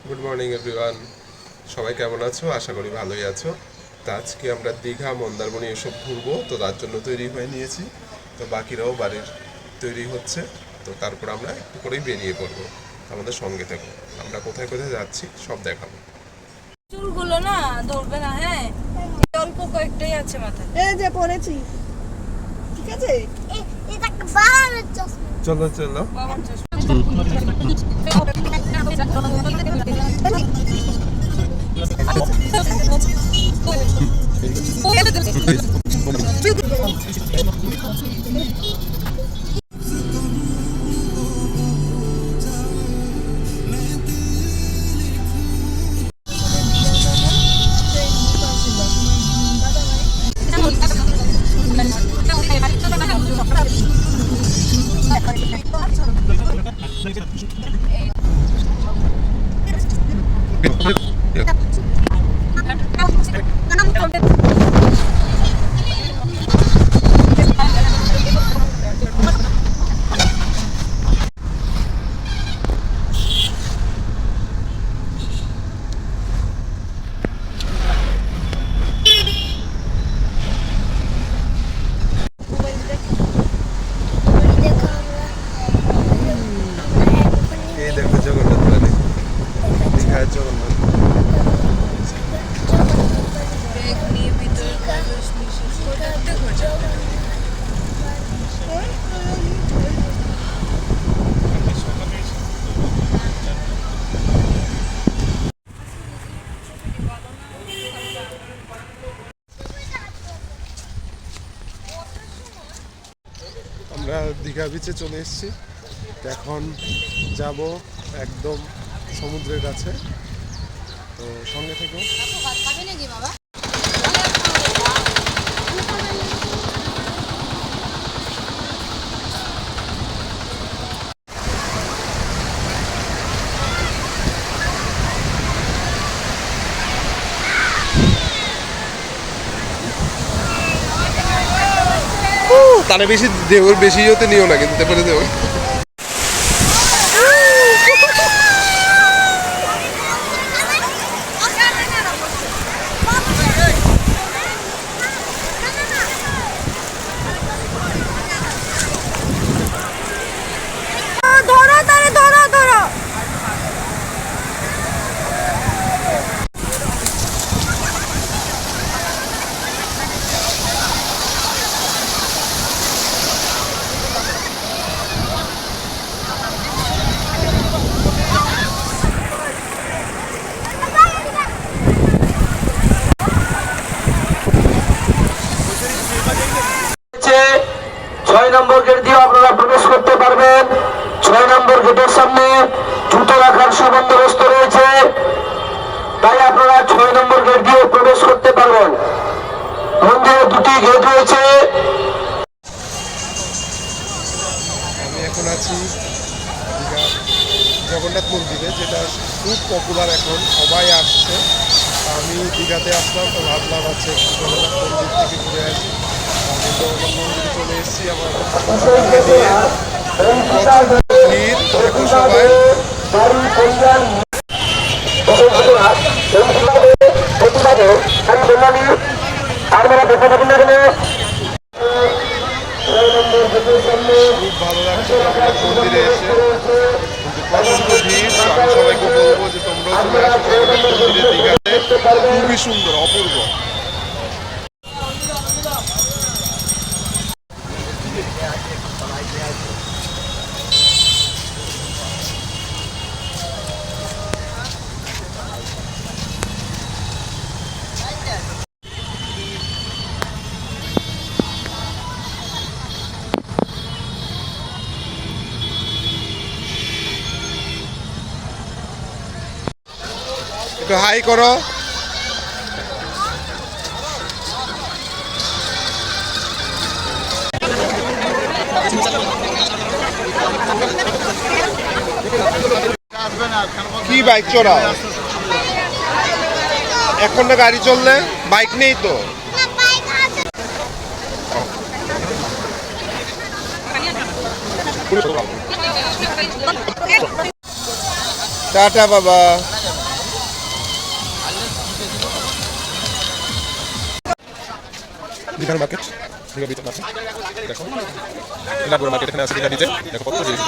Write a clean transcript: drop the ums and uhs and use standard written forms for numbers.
Good morning everyone. সবাই কেমন আছো? আশা করি ভালোই আছো। তো আজকে আমরা দীঘা মন্দারমণি এসব ঘুরবো, তো তার জন্য তৈরি হয়ে নিয়েছি। তো বাকিরাও বাড়ির তৈরি হচ্ছে। তো তারপর আমরা একটু করেই বেরিয়ে পড়বো। আমাদের সঙ্গে থাকো, আমরা কোথায় কোথায় যাচ্ছি সব দেখাবো। চুলগুলো না ধরবে না, হ্যাঁ অল্প কয়েকটাই আছে মাথায়। এই যে পড়েছি, ঠিক আছে। চলো চলো। বাবার এই দেখো জগন্নাথ বাড়ি, দীঘার জগন্নাথ। ব্যাগ নিয়ে ভিতরে প্রবেশ নিষেধ করতে ঘটে। আমরা দীঘা বিচে চলে এসেছি। এখন যাব একদম সমুদ্রের কাছে, তো সঙ্গে থেকো। তাহলে বেশি দেওয়ার বেশি হতে নিও না, কিন্তু তারপরে দেবো। ধরো তারে, ধরো ধরো। ছয় নম্বর গেট দিয়ে আপনারা প্রবেশ করতে পারবেন। 6 নম্বর গেটের সামনে জুতো রাখার সুবন্দোবস্ত রয়েছে, তাই আপনারা 6 নম্বর গেট দিয়ে প্রবেশ করতে পারবেন। মন্দিরে 2টি গেট রয়েছে। আমি এখন আছি দীঘা জগন্নাথ মন্দিরে, যেটা খুব পপুলার, এখন সবাই আসছে। আমি দীঘাতে আসলাম, তো ভাবলাম আছে জগন্নাথ মন্দির থেকে ঘুরে আসি। আমি জগন্নাথ মন্দিরে চলে এসেছি আমার সঙ্গে নিয়ে। প্রচুর ভিড়, দেখো সবাই। খুব ভালো লাগছে জগন্নাথ মন্দিরে এসে, কিন্তু প্রচন্ড ভিড়। তো আমি সবাইকে বলবো যে তোমরাও চলে আসো জগন্নাথ মন্দিরে দীঘাতে, খুবই সুন্দর, অপূর্ব। একটু হাই করো। কি বাইক চড়াও? এখন না গাড়ি চললে, বাইক নেই তো। টাটা বাবা। দীঘার মার্কেট, দীঘা বিচের মার্কেট দেখো, লাগুড়া মার্কেট এখানে আছে দীঘা বিচে দেখো কত জিনিস।